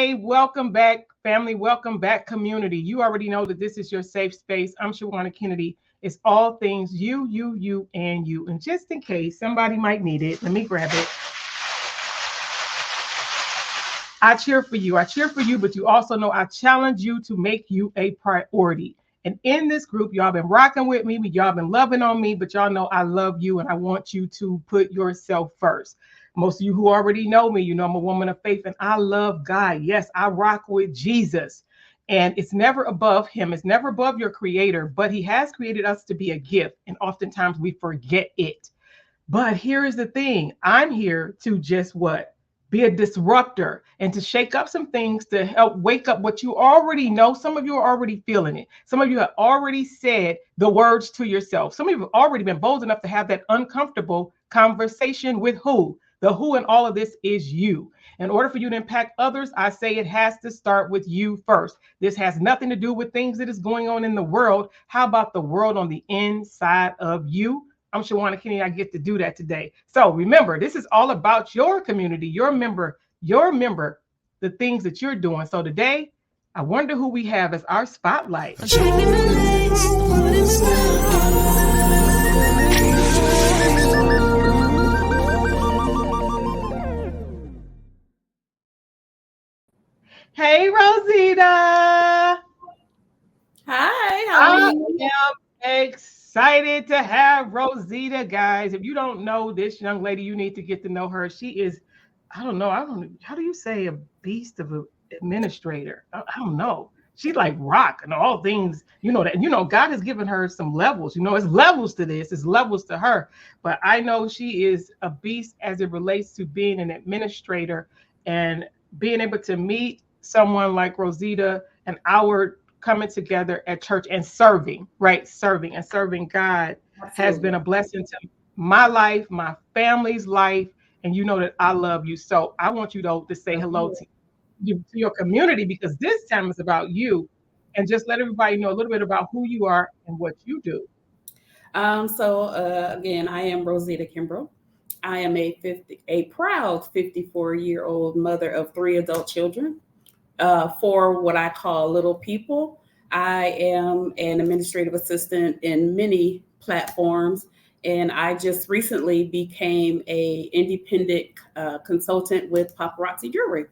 Hey, welcome back, family. Welcome back, community. You already know that this is your safe space. I'm Shawanna Kennedy. It's all things you, and you. And just in case somebody might need it, let me grab it. I cheer for you. I cheer for you, but you also know I challenge you to make you a priority. And in this group, y'all been rocking with me, y'all been loving on me, but y'all know I love you and I want you to put yourself first. Most of you who already know me, you know I'm a woman of faith and I love God. Yes, I rock with Jesus. And it's never above him. It's never above your creator, but he has created us to be a gift. And oftentimes we forget it. But here is the thing. I'm here to just what? Be a disruptor and to shake up some things to help wake up what you already know. Some of you are already feeling it. Some of you have already said the words to yourself. Some of you have already been bold enough to have that uncomfortable conversation with who? The who in all of this is you. In order for you to impact others, I say it has to start with you first. This has nothing to do with things that is going on in the world. How about the world on the inside of you? I'm Shawanna Kennedy. I get to do that today. So remember, this is all about your community, your member, the things that you're doing. So today, I wonder who we have as our spotlight. Hey, Rozetta. Hi, how are you? I am excited to have Rozetta, guys. If you don't know this young lady, you need to get to know her. She is, I don't know, how do you say a beast of an administrator? I don't know. She's like rock and all things, you know that. And you know, God has given her some levels. You know, it's levels to this, it's levels to her. But I know she is a beast as it relates to being an administrator and being able to meet someone like Rozetta and our coming together at church and serving, right? Serving God has been a blessing to my life, my family's life, and you know that I love you. So I want you to say hello to your community because this time is about you, and just let everybody know a little bit about who you are and what you do. Again, I am Rozetta Kimbrough. I am a proud 54-year-old mother of 3 adult children. For what I call little people, I am an administrative assistant in many platforms, and I just recently became a independent consultant with Paparazzi Jewelry.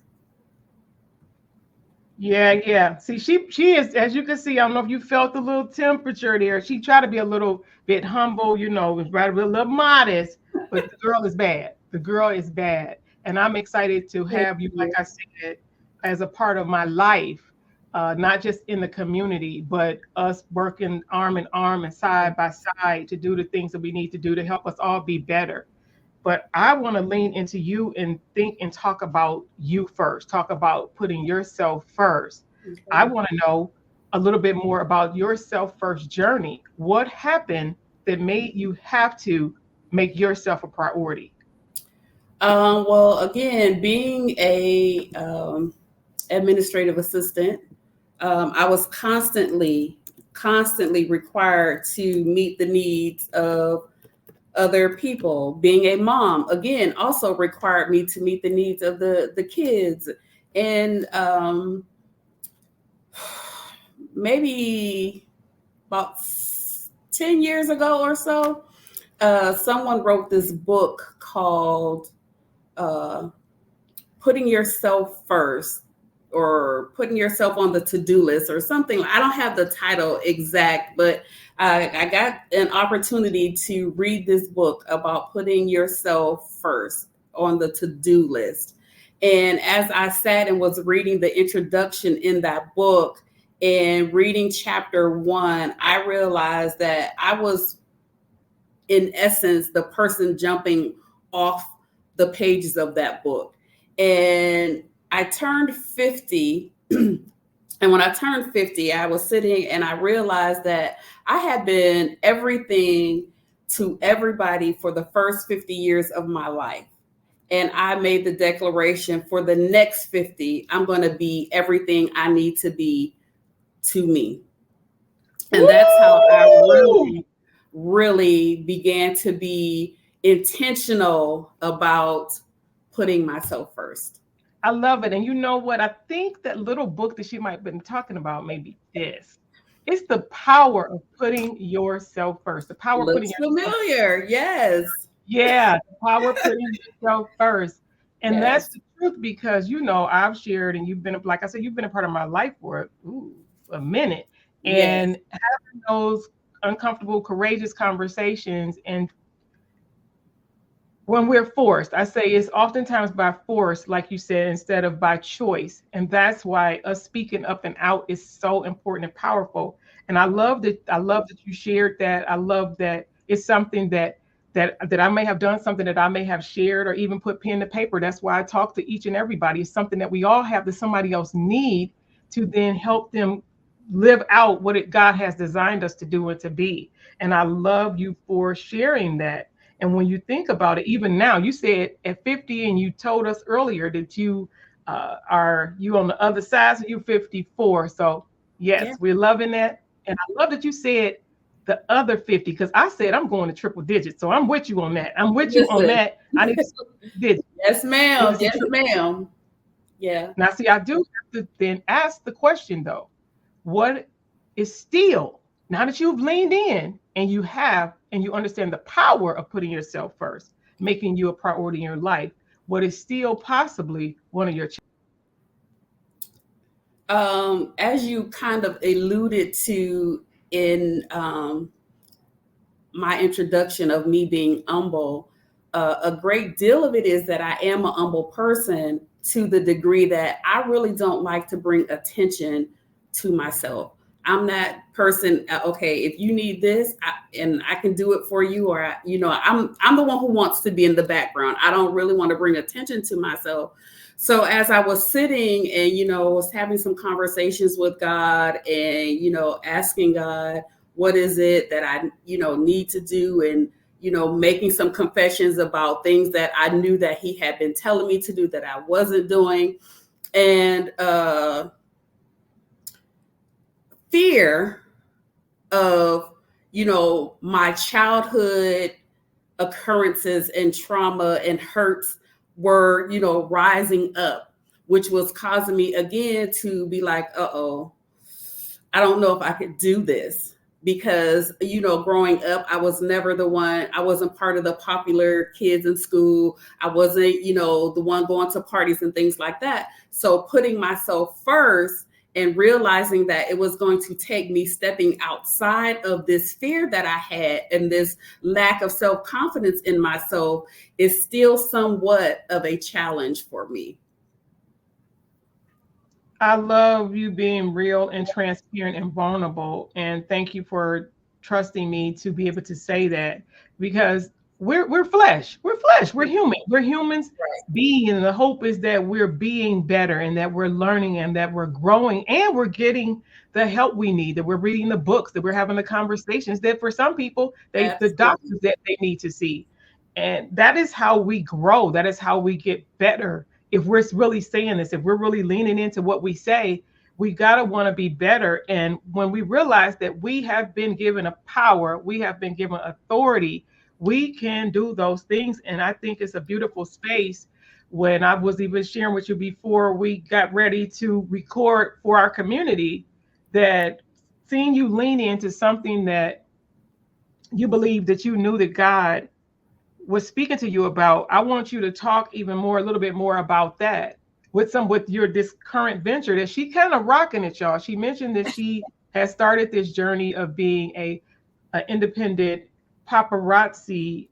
Yeah. See, she is, as you can see, I don't know if you felt the little temperature there. She tried to be a little bit humble, you know, was right a little modest, but the girl is bad. The girl is bad. And I'm excited to Thank have you, like you. I said, as a part of my life, not just in the community, but us working arm in arm and side by side to do the things that we need to do to help us all be better. But I want to lean into you and think and talk about you first, talk about putting yourself first. I Okay. want to know a little bit more about your self first journey. What happened that made you have to make yourself a priority? Well, again, being a administrative assistant, I was constantly required to meet the needs of other people. Being a mom, again, also required me to meet the needs of the kids. And maybe about 10 years ago or so, someone wrote this book called uh, Putting Yourself First or Putting Yourself on the To-Do List or something. I don't have the title exact, but I got an opportunity to read this book about putting yourself first on the to-do list. And as I sat and was reading the introduction in that book and reading chapter 1, I realized that I was, in essence, the person jumping off the pages of that book. And I turned 50. And when I turned 50, I was sitting and I realized that I had been everything to everybody for the first 50 years of my life. And I made the declaration for the next 50, I'm going to be everything I need to be to me. And that's how I Woo! really began to be intentional about putting myself first. I love it. And you know what? I think that little book that she might have been talking about, maybe this. It's the power of putting yourself first. The power of putting Looks yourself. familiar. Yes. Yeah, the power of putting yourself first. And that's Yes. the truth because you know I've shared and you've been like I said, you've been a part of my life for a minute. Yes. And having those uncomfortable, courageous conversations and when we're forced, I say it's oftentimes by force, like you said, instead of by choice. And that's why us speaking up and out is so important and powerful. And I love that you shared that. I love that it's something that I may have done, something that I may have shared or even put pen to paper. That's why I talk to each and everybody. It's something that we all have that somebody else need to then help them live out what God has designed us to do and to be. And I love you for sharing that. And when you think about it, even now, you said at 50, and you told us earlier that you are you on the other side, so you're 54. So Yeah. yes, we're loving that. And I love that you said the other 50, because I said I'm going to triple digits. So I'm with you on that. I'm with you on Listen. that. I need to digits. Yes, ma'am. Because Yes, ma'am. Yeah. now see, I do have to then ask the question though, what is still, now that you've leaned in and you have and you understand the power of putting yourself first, making you a priority in your life, what is still possibly one of your As you kind of alluded to in my introduction of me being humble, a great deal of it is that I am a humble person to the degree that I really don't like to bring attention to myself. I'm that person. Okay, if you need this, and I can do it for you, or I'm the one who wants to be in the background. I don't really want to bring attention to myself. So as I was sitting and was having some conversations with God and asking God, what is it that I need to do, and making some confessions about things that I knew that he had been telling me to do that I wasn't doing, and fear of my childhood occurrences and trauma and hurts were rising up, which was causing me again to be like, uh-oh, I don't know if I could do this. Because growing up, I was never the one. I wasn't part of the popular kids in school. I wasn't the one going to parties and things like that. So putting myself first and realizing that it was going to take me stepping outside of this fear that I had and this lack of self-confidence in myself is still somewhat of a challenge for me. I love you being real and transparent and vulnerable. And thank you for trusting me to be able to say that because we're flesh. We're flesh. We're human. We're humans Right. being, and the hope is that we're being better and that we're learning and that we're growing and we're getting the help we need, that we're reading the books, that we're having the conversations that for some people the Absolutely. doctors that they need to see. And that is how we grow. That is how we get better if we're really saying this, if we're really leaning into what we say, we got to want to be better. And when we realize that we have been given a power, we have been given authority, we can do those things. And I think it's a beautiful space. When I was even sharing with you before we got ready to record for our community, that seeing you lean into something that you believe that you knew that God was speaking to you about, I want you to talk even more, a little bit more about that with your this current venture that she kind of rocking it, y'all. She mentioned that she has started this journey of being a independent paparazzi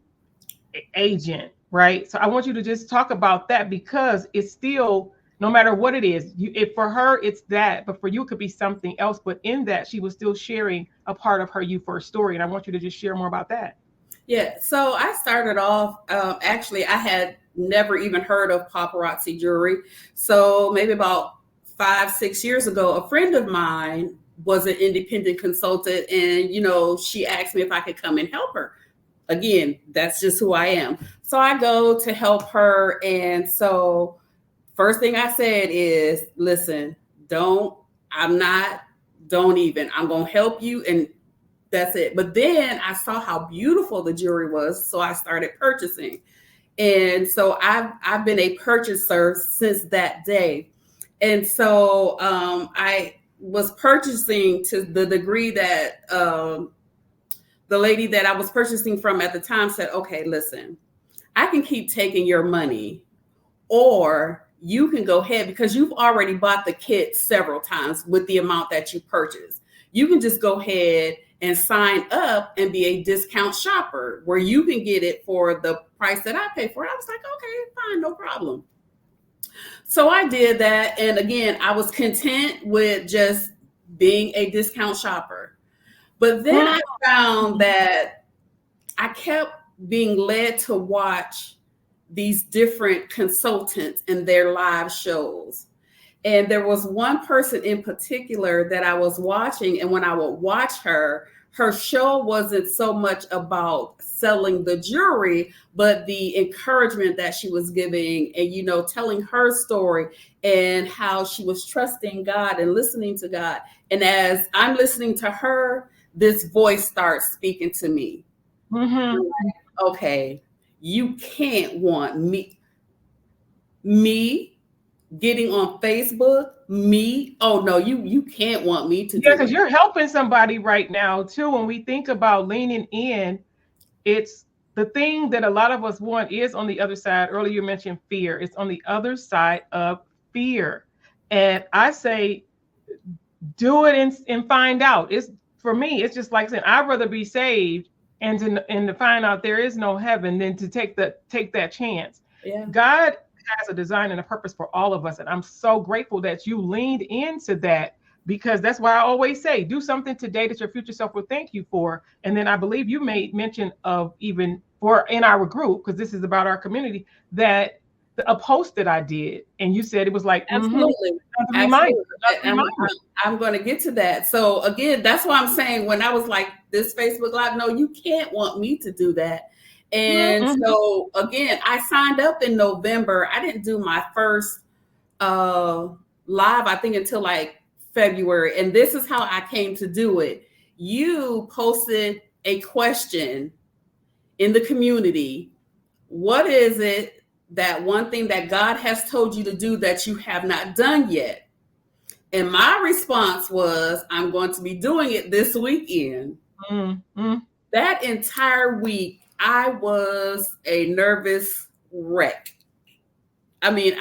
agent, right? So I want you to just talk about that because it's still, no matter what it is, if for her it's that, but for you it could be something else. But in that, she was still sharing a part of her You First story, and I want you to just share more about that. Yeah, so I started off, actually, I had never even heard of paparazzi jewelry. So maybe about 5, 6 years ago, a friend of mine was an independent consultant, and, she asked me if I could come and help her. Again, that's just who I am. So I go to help her. And so, first thing I said is, listen, I'm not, don't even, I'm going to help you. And that's it. But then I saw how beautiful the jewelry was. So I started purchasing. And so I've been a purchaser since that day. And so I was purchasing to the degree that the lady that I was purchasing from at the time said, okay, listen, I can keep taking your money, or you can go ahead, because you've already bought the kit several times with the amount that you purchased. You can just go ahead and sign up and be a discount shopper where you can get it for the price that I pay for it. I was like, okay, fine, no problem. So I did that. And again, I was content with just being a discount shopper. But then I found that I kept being led to watch these different consultants and their live shows. And there was one person in particular that I was watching. And when I would watch her show wasn't so much about selling the jewelry, but the encouragement that she was giving and, you know, telling her story and how she was trusting God and listening to God. And as I'm listening to her, this voice starts speaking to me. Mm-hmm. Like, okay, you can't want me getting on Facebook, oh no, you can't want me to do because you're helping somebody right now too. When we think about leaning in, it's the thing that a lot of us want is on the other side. Earlier you mentioned fear. It's on the other side of fear. And I say, do it and find out. It's for me, it's just like saying, I'd rather be saved and to find out there is no heaven than to take that chance. Yeah. God has a design and a purpose for all of us. And I'm so grateful that you leaned into that, because that's why I always say, do something today that your future self will thank you for. And then I believe you made mention of, even for in our group, because this is about our community, that a post that I did, and you said it was like, absolutely. I'm going to get to that. So again, that's why I'm saying, when I was like, this Facebook Live, no, you can't want me to do that. And so again, I signed up in November. I didn't do my first live, I think, until like February. And this is how I came to do it. You posted a question in the community. What is it, that one thing that God has told you to do that you have not done yet? And my response was, I'm going to be doing it this weekend. That entire week, I was a nervous wreck. I mean,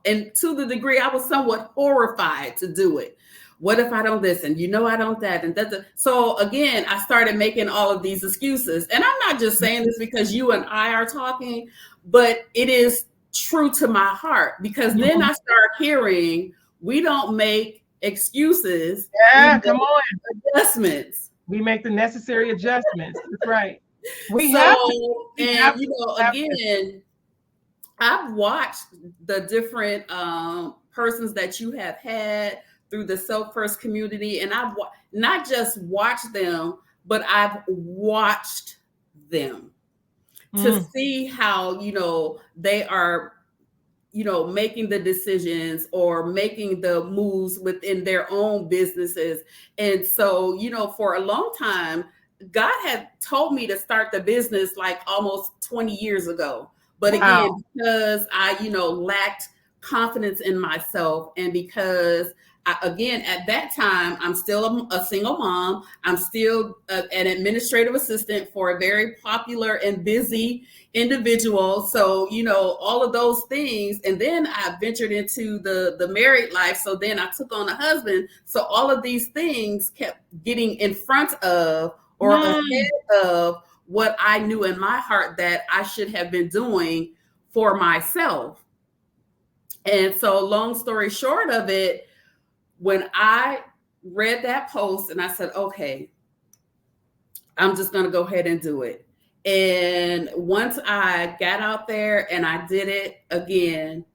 and to the degree I was somewhat horrified to do it. What if I don't this, and I don't that, and that. So again, I started making all of these excuses. And I'm not just saying this because you and I are talking, but it is true to my heart, because then I start hearing, we don't make excuses. Yeah, come on. Adjustments. We make the necessary adjustments. That's right. Again, I've watched the different persons that you have had through the Self First community, and I've not just watched them, but I've watched them to see how they are making the decisions or making the moves within their own businesses. And so for a long time, God had told me to start the business like almost 20 years ago. But again, because I, lacked confidence in myself, and because again, at that time, I'm still a single mom. I'm still an administrative assistant for a very popular and busy individual. So, all of those things. And then I ventured into the married life. So then I took on a husband. So all of these things kept getting in front of or ahead of what I knew in my heart that I should have been doing for myself. And so long story short of it, when I read that post and I said, okay, I'm just going to go ahead and do it. And once I got out there and I did it again,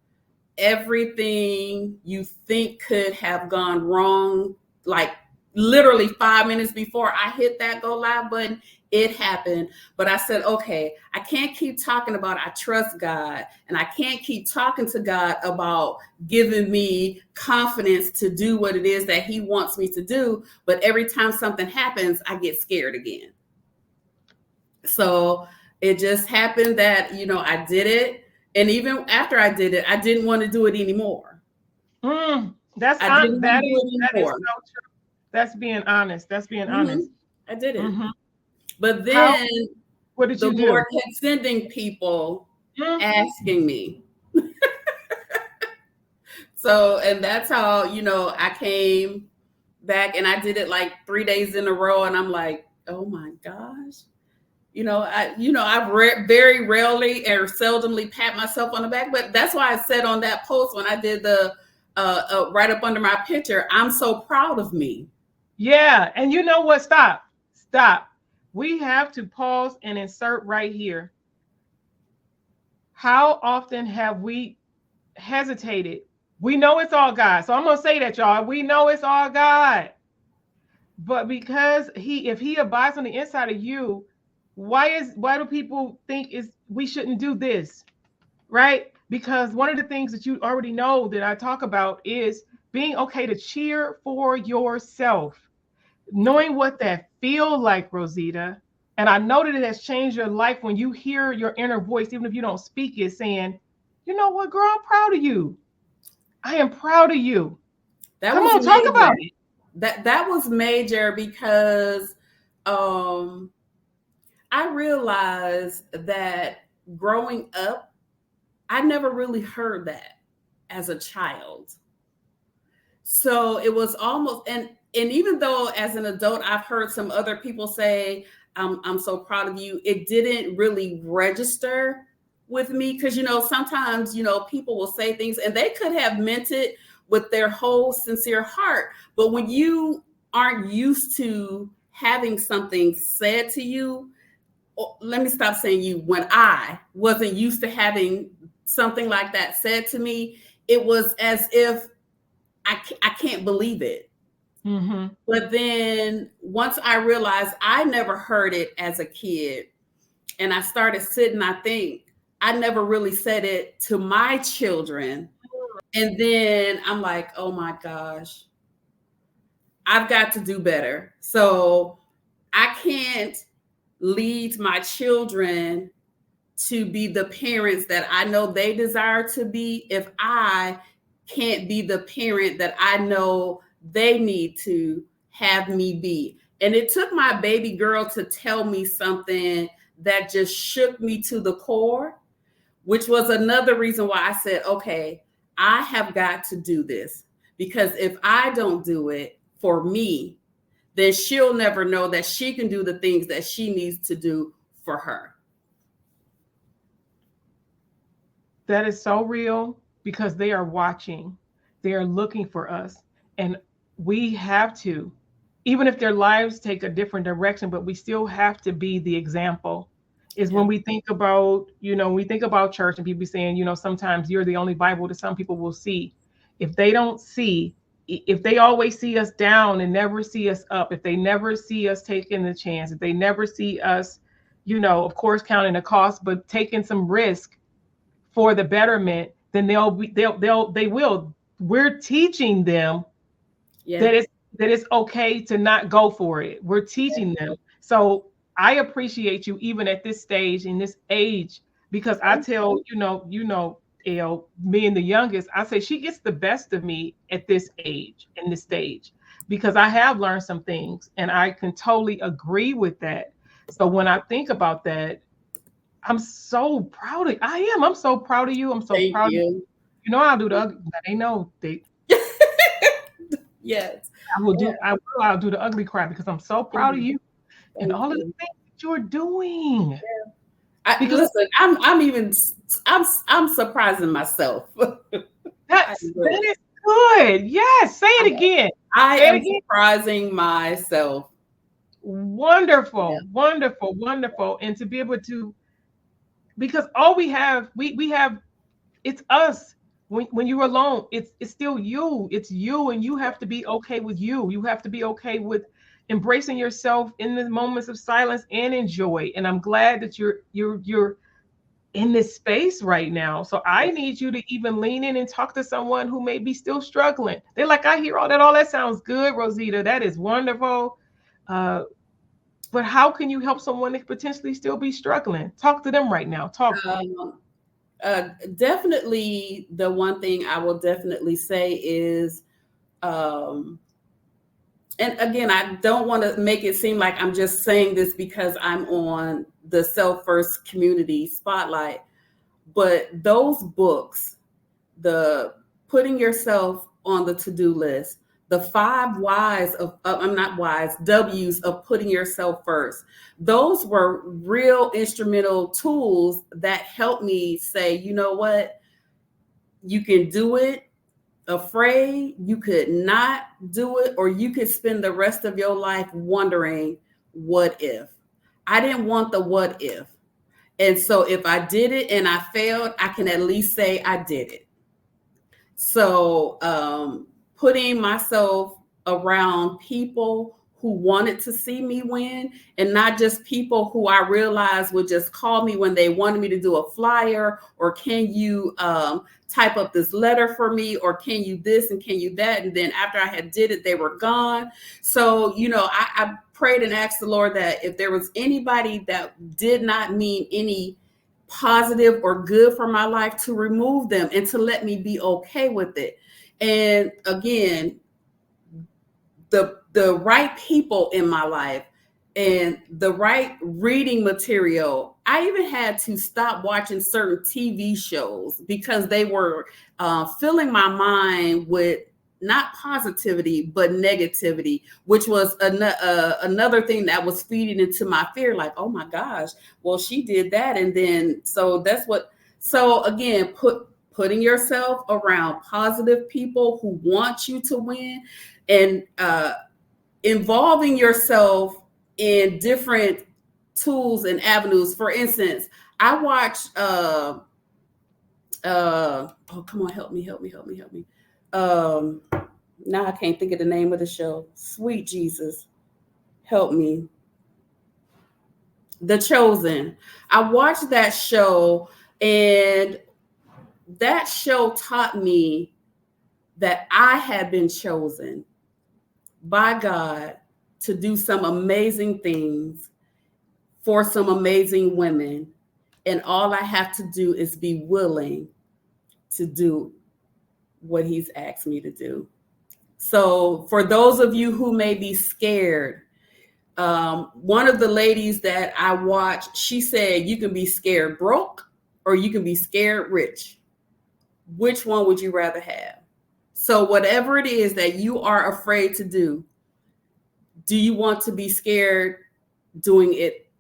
everything you think could have gone wrong, like literally 5 minutes before I hit that go live button, it happened. But I said, okay, I can't keep talking about I trust God, and I can't keep talking to God about giving me confidence to do what it is that he wants me to do. But every time something happens, I get scared again. So, It just happened that, I did it. And even after I did it, I didn't want to do it anymore. That's I didn't want to that do is it that is anymore. so true. That's being honest. That's being hmm honest. I didn't. Hmm. But How? then What did the you do? Lord kept sending people Mm. asking me. So, and that's how, I came back and I did it like 3 days in a row. And I'm like, oh my gosh. Very rarely or seldomly pat myself on the back, but that's why I said on that post when I did the right up under my picture, I'm so proud of me. Yeah, and you know what? Stop. Stop. We have to pause and insert right here. How often have we hesitated? We know it's all God. So I'm going to say that, y'all. We know it's all God. But because if he abides on the inside of you, why do people think is we shouldn't do this? Right? Because one of the things that you already know that I talk about is being okay to cheer for yourself, knowing what that feels like, Rozetta. And I know that it has changed your life when you hear your inner voice, even if you don't speak it, saying, you know what, girl, I'm proud of you. I am proud of you. That Come was on, talk major. about it. That was major because um I realized that growing up, I never really heard that as a child. So it was almost, and even though as an adult I've heard some other people say, I'm so proud of you, it didn't really register with me because sometimes people will say things and they could have meant it with their whole sincere heart, but when you aren't used to having something said to you, let me stop saying you, when I wasn't used to having something like that said to me, it was as if I can't believe it. Mm-hmm. But then once I realized I never heard it as a kid, and I started sitting, I think I never really said it to my children. And then I'm like, oh my gosh, I've got to do better. So I can't lead my children to be the parents that I know they desire to be if I can't be the parent that I know they need to have me be. And it took my baby girl to tell me something that just shook me to the core, which was another reason why I said, okay, I have got to do this, because if I don't do it for me, then she'll never know that she can do the things that she needs to do for her. That is so real because they are watching. They are looking for us. And we have to, even if their lives take a different direction, but we still have to be the example. Is Yeah. when we think about, we think about church and people saying, sometimes you're the only Bible that some people will see. If they don't see, if they always see us down and never see us up, if they never see us taking the chance, if they never see us, of course, counting the cost, but taking some risk for the betterment, then they will. We're teaching them Yeah. that it's okay to not go for it. We're teaching them. So I appreciate you even at this stage in this age, because I tell me and the youngest, I say she gets the best of me at this age, in this stage, because I have learned some things and I can totally agree with that. So when I think about that, I'm so proud of I am. I'm so proud of you. I'm so Thank proud of you. you. I'll do the ugly. They know Yes. Yeah. I'll do the ugly cry because I'm so proud of Mhm. you and Thank all of the you. things that you're doing. I Because listen, I'm surprising myself. I that really is good. Yes, say I it again. I Say it am again. surprising myself. Yeah. Wonderful, wonderful, wonderful. And to be able to, because all we have, it's us. When you're alone, it's still you. It's you, and you have to be okay with you. You have to be okay with embracing yourself in the moments of silence and enjoy. And I'm glad that you're in this space right now. So I need you to even lean in and talk to someone who may be still struggling. They're like, I hear all that. All that sounds good, Rozetta. That is wonderful. Uh, But how can you help someone that potentially still be struggling? Talk to them right now. Talk to me. Um, Definitely, the one thing I will definitely say is, um, and again, I don't want to make it seem like I'm just saying this because I'm on the Self First Community Spotlight, but those books, the putting yourself on the to-do list, the five whys of I'm not whys, W's of putting yourself first. Those were real instrumental tools that helped me say, you know what, you can do it. Afraid you could not do it, or you could spend the rest of your life wondering, what if? I didn't want the what if. And so if I did it and I failed, I can at least say I did it. So putting myself around people who wanted to see me win, and not just people who I realized would just call me when they wanted me to do a flyer, or can you type up this letter for me, or can you this and can you that, and then after I had did it, they were gone. So I prayed and asked the Lord that if there was anybody that did not mean any positive or good for my life, to remove them and to let me be okay with it. And again, the right people in my life and the right reading material. I even had to stop watching certain TV shows because they were filling my mind with not positivity but negativity, which was another thing that was feeding into my fear. Like, oh my gosh, well, she did that, and then so that's what. So again, putting yourself around positive people who want you to win, and involving yourself in different tools and avenues. For instance, I watched oh, come on, help me. Now I can't think of the name of the show. Sweet Jesus, help me. The Chosen. I watched that show, and that show taught me that I had been chosen by God to do some amazing things for some amazing women. And all I have to do is be willing to do what he's asked me to do. So for those of you who may be scared, one of the ladies that I watched, she said, you can be scared broke or you can be scared rich. Which one would you rather have? So whatever it is that you are afraid to do you want to be scared doing it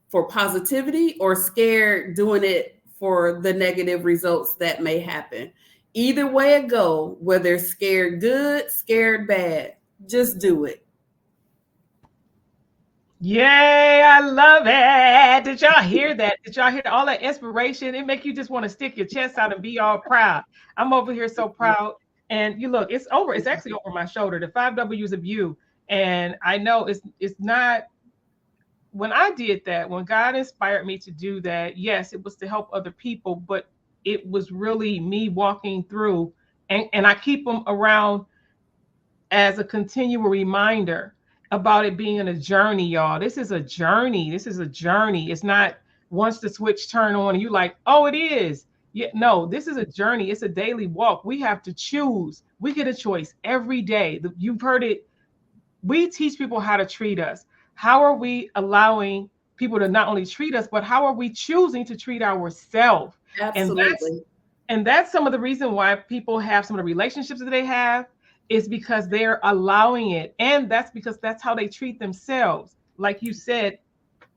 for positivity, or scared doing it for the negative results that may happen? Either way it go, whether scared good, scared bad, just do it. Yay, I love it. Did y'all hear that? Did y'all hear all that inspiration? It make you just want to stick your chest out and be all proud. I'm over here so proud. And you look, it's over. It's actually over my shoulder. The 5 W's of you. And I know it's not. When I did that, when God inspired me to do that, yes, it was to help other people, but it was really me walking through, and I keep them around as a continual reminder about it being a journey, y'all. This is a journey. This is a journey. It's not once the switch turn on and you like, oh, it is. Yeah, no, this is a journey. It's a daily walk. We have to choose. We get a choice every day. You've heard it. We teach people how to treat us. How are we allowing people to not only treat us, but how are we choosing to treat ourselves? And that's Absolutely. and that's some of the reason why people have some of the relationships that they have, is because they're allowing it. And that's because that's how they treat themselves. Like you said,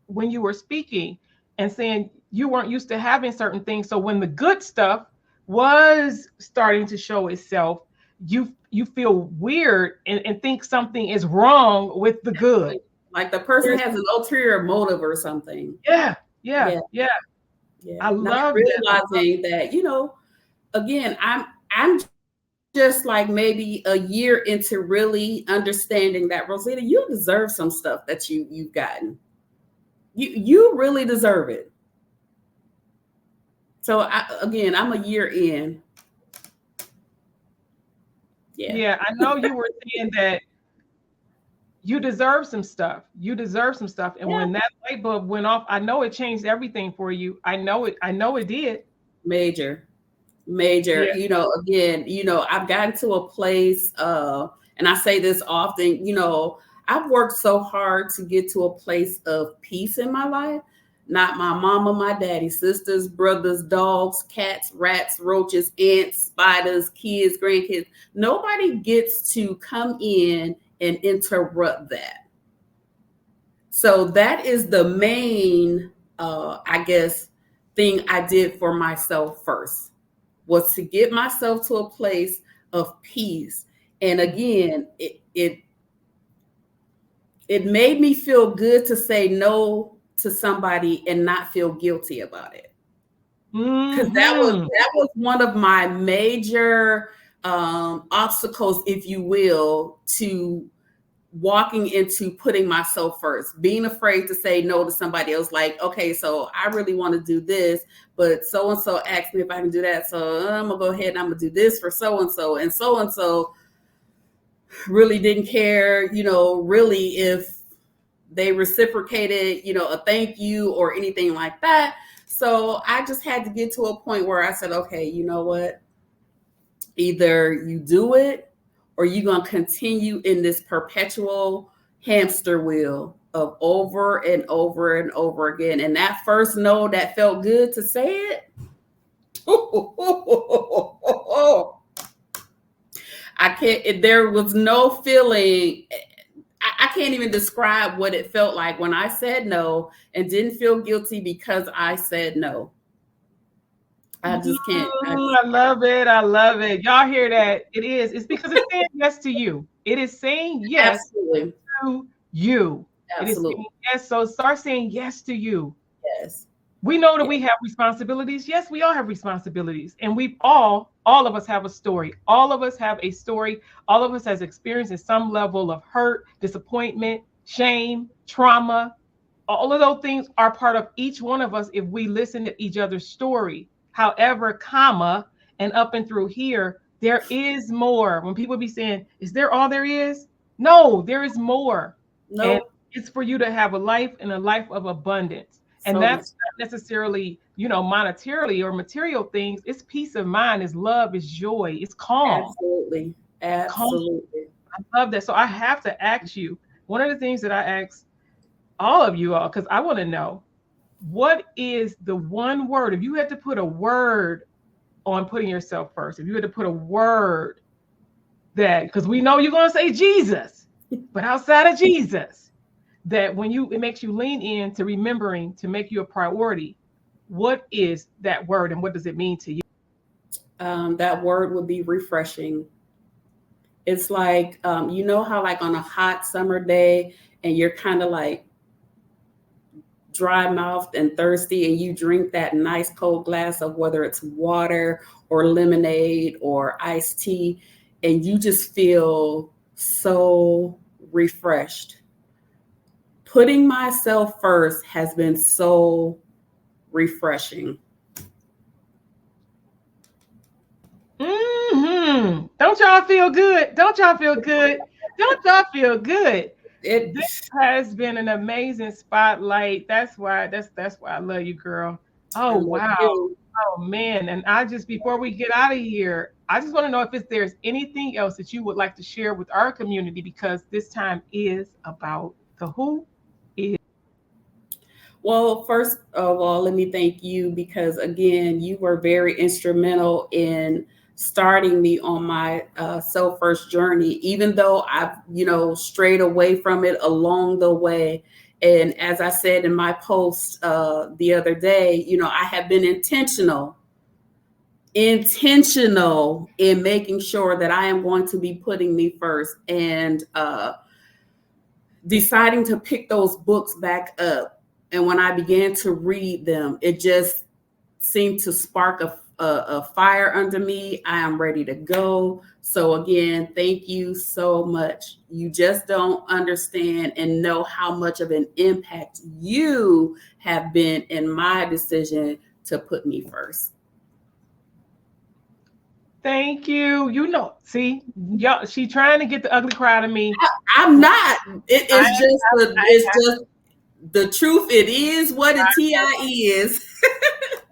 when you were speaking and saying you weren't used to having certain things. So when the good stuff was starting to show itself, you feel weird and think something is wrong with the good. Like the person has an ulterior motive or something. Yeah, yeah, Yeah, yeah. yeah. I Not love that. realizing that, again, I'm just like maybe a year into really understanding that, Rozetta, you deserve some stuff that you've gotten. You really deserve it. So I'm a year in. Yeah. Yeah, I know you were saying that you deserve some stuff. You deserve some stuff. And Yeah. when that light bulb went off, I know it changed everything for you. I know it. I know it did. Major. Yeah. Again, I've gotten to a place, and I say this often, I've worked so hard to get to a place of peace in my life. Not my mama, my daddy, sisters, brothers, dogs, cats, rats, roaches, ants, spiders, kids, grandkids. Nobody gets to come in and interrupt that. So that is the main, I guess, thing I did for myself first, was to get myself to a place of peace. And again, it made me feel good to say no to somebody and not feel guilty about it. Because that was one of my major obstacles, if you will, to walking into putting myself first, being afraid to say no to somebody else. Like, okay, so I really want to do this, but so-and-so asked me if I can do that. So I'm gonna go ahead and I'm gonna do this for so-and-so. And so-and-so really didn't care, really if they reciprocated, a thank you or anything like that. So I just had to get to a point where I said, okay, you know what? Either you do it or you're going to continue in this perpetual hamster wheel of over and over and over again. And that first no that felt good to say it. I can't, there was no feeling. I can't even describe what it felt like when I said no and didn't feel guilty because I said no. I just can't. I love it. I love it. Y'all hear that? It is. It's because it's saying yes to you. It is saying yes Absolutely. to you. Absolutely. It is saying yes. So start saying yes to you. Yes. We know that we have responsibilities. Yes, we all have responsibilities. And we've all of us have a story. All of us have a story. All of us has experienced some level of hurt, disappointment, shame, trauma. All of those things are part of each one of us if we listen to each other's story. However, comma, and up and through here, there is more. When people be saying, is there all there is? No, there is more. No. And it's for you to have a life and a life of abundance. And that's not necessarily, monetarily or material things. It's peace of mind, it's love, it's joy, it's calm. Absolutely. Absolutely. Calm. I love that. So I have to ask you, one of the things that I ask all of you all, because I want to know, what is the one word, if you had to put a word on putting yourself first, if you had to put a word that, because we know you're going to say Jesus, but outside of Jesus, that it makes you lean in to remembering to make you a priority, what is that word and what does it mean to you? That word would be refreshing. It's like, how like on a hot summer day and you're kind of like dry mouthed and thirsty and you drink that nice cold glass of whether it's water or lemonade or iced tea, and you just feel so refreshed. Putting myself first has been so refreshing. Don't y'all feel good? Don't y'all feel good? Don't y'all feel good? This has been an amazing spotlight. That's why I love you, girl. Oh wow. Oh man. And before we get out of here, I just want to know if there's anything else that you would like to share with our community, because this time is about the who is. Well, first of all, let me thank you because again, you were very instrumental in starting me on my self-first journey, even though I've, strayed away from it along the way. And as I said in my post the other day, I have been intentional in making sure that I am going to be putting me first and deciding to pick those books back up. And when I began to read them, it just seemed to spark a fire under me. I am ready to go. So again, thank you so much. You just don't understand and know how much of an impact you have been in my decision to put me first. Thank you. You know, see, y'all, she trying to get the ugly cry out of me. I'm not. I, It's just the truth. It is what it is.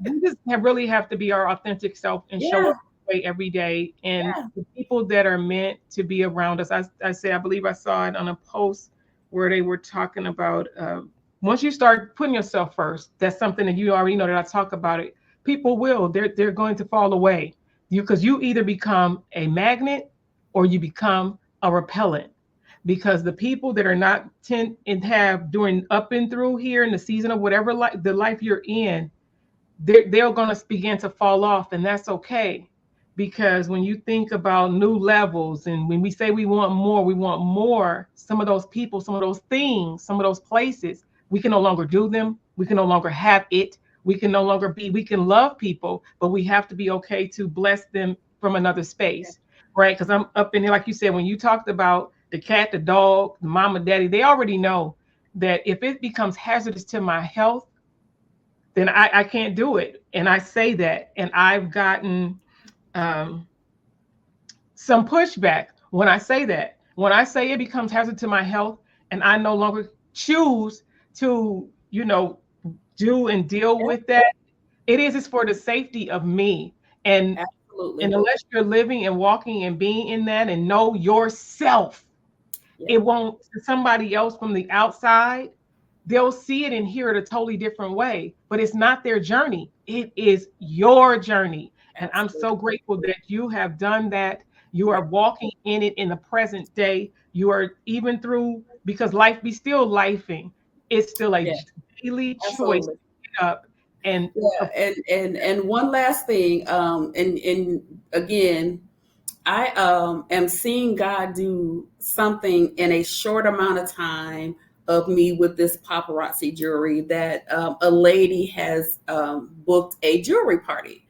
we just really have to be our authentic self and show Yeah, up that way every day. And yeah, the people that are meant to be around us, I say, I believe I saw it on a post where they were talking about once you start putting yourself first, that's something that you already know that I talk about it. People will, they're going to fall away. Because you either become a magnet or you become a repellent. Because the people that are not tend and have during up and through here in the season of whatever life the life you're in, they're going to begin to fall off, and that's okay. Because when you think about new levels, and when we say we want more, some of those people, some of those things, some of those places, we can no longer do them, we can no longer have it, we can no longer be, we can love people, but we have to be okay to bless them from another yeah, space, right? Because I'm up in there, like you said, when you talked about the cat, the dog, the mama, daddy, they already know that if it becomes hazardous to my health, then I can't do it. And I say that. And I've gotten um, some pushback when I say that. When I say it becomes hazard to my health and I no longer choose to, do and deal yeah, with that, it's for the safety of me. And absolutely. unless you're living and walking and being in that and know yourself, Yeah, it won't, to somebody else from the outside, they'll see it and hear it a totally different way, but it's not their journey. It is your journey. And I'm so absolutely. grateful that you have done that. You Yeah, are walking in it in the present day. You are even through, because life be still lifing. It's still a yeah, daily choice to absolutely. get up and Yeah, and one last thing, and again, I am seeing God do something in a short amount of time of me with this paparazzi jewelry that a lady has booked a jewelry party.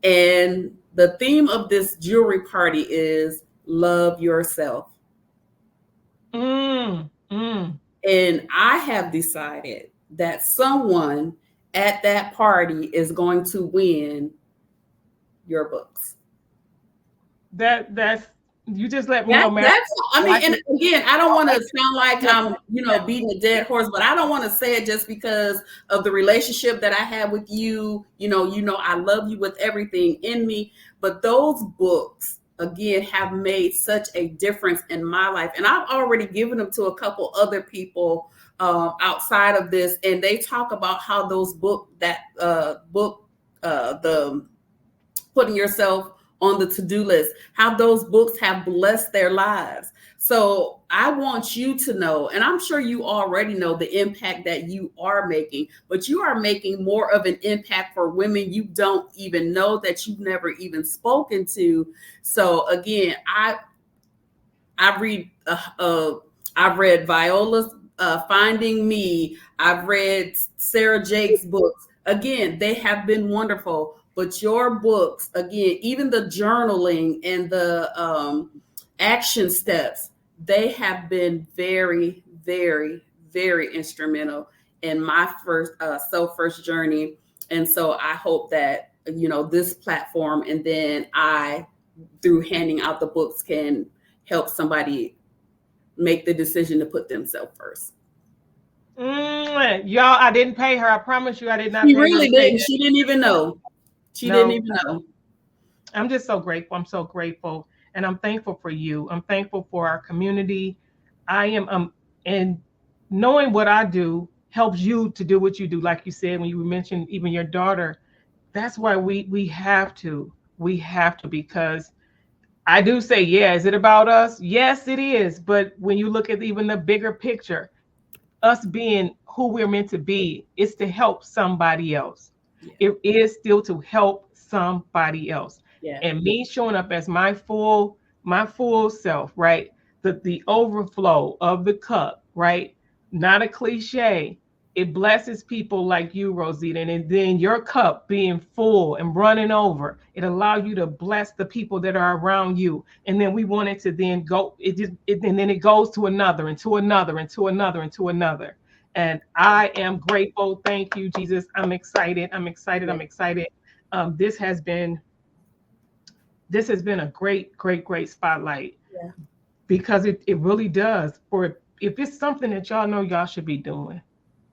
And the theme of this jewelry party is love yourself. mm, mm, And I have decided that someone at that party is going to win your books. that's you just let me know, That man. that's I I mean, like and it. again, I don't I want to like sound like it. I'm, beating a dead horse, but I don't want to say it just because of the relationship that I have with you. I love you with everything in me. But those books, again, have made such a difference in my life, and I've already given them to a couple other people outside of this, and they talk about how those the putting yourself on the to-do list, how those books have blessed their lives. So I want you to know, and I'm sure you already know the impact that you are making, but you are making more of an impact for women you don't even know, that you've never even spoken to. So again, I read I've read Viola's Finding Me. I've read Sarah Jake's books. Again, they have been wonderful. But your books, again, even the journaling and the action steps, they have been very, very, very instrumental in my first journey. And so I hope that this platform, and then I, through handing out the books, can help somebody make the decision to put themselves first. Y'all, I didn't pay her. I promise you, I did not She pay her to really say didn't. that. She didn't even know. She didn't No, even know. I'm just so grateful. I'm so grateful. And I'm thankful for you. I'm thankful for our community. I am, and knowing what I do helps you to do what you do. Like you said, when you mentioned even your daughter, that's why we have to. We have to, because I do say, yeah, is it about us? Yes, it is. But when you look at even the bigger picture, us being who we're meant to be is to help somebody else. Yeah. It is still to help somebody else. Yeah. And me showing up as my full self, right? The overflow of the cup, right? Not a cliche. It blesses people like you, Rosita. And then your cup being full and running over, it allows you to bless the people that are around you. And then we want it to then go, and then it goes to another and to another and to another and to another. And I am grateful. Thank you, Jesus. I'm excited. I'm excited. Yeah. I'm excited. This has been This has been a great, great, great spotlight Yeah. because it really does. For if it's something that y'all know y'all should be doing,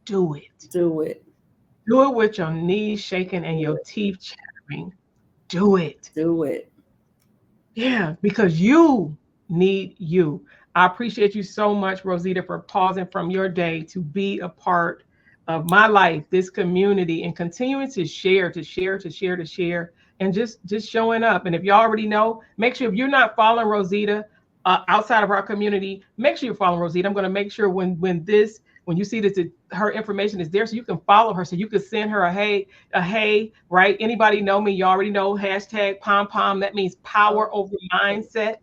do it. Do it. Do it with your knees shaking and Do your it. teeth chattering. Do it. Do it. Yeah, because you need you. I appreciate you so much, Rozetta, for pausing from your day to be a part of my life, this community, and continuing to share, to share, to share, to share, and just showing up. And if you already know, make sure if you're not following Rozetta outside of our community, make sure you're following Rozetta. I'm going to make sure when you see this, her information is there, so you can follow her, so you can send her a hey, right? Anybody know me? You already know hashtag pom pom. That means power over mindset,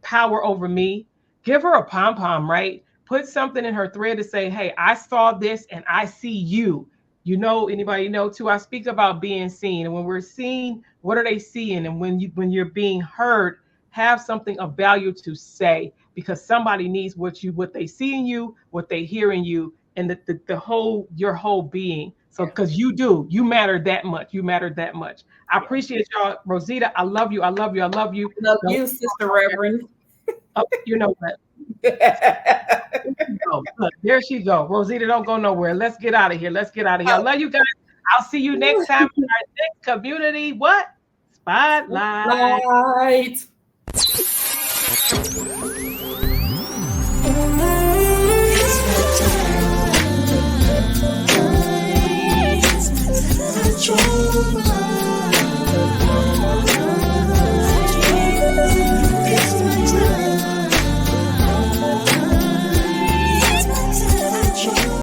power over me. Give her a pom pom, right? Put something in her thread to say, hey, I saw this and I see you. You know, anybody know too? I speak about being seen. And when we're seen, what are they seeing? And when you're being heard, have something of value to say because somebody needs what they see in you, what they hear in you, and the whole your whole being. So Yeah. because you matter that much. You matter that much. I appreciate y'all. Rozetta, I love you. I love you. I love you. Love you, Sister Reverend. Oh, you know what? Look, there she go. Rozetta, don't go nowhere. Let's get out of here. Let's get out of here. I love you guys. I'll see you next time in our next community. What? Spotlight. Light. It's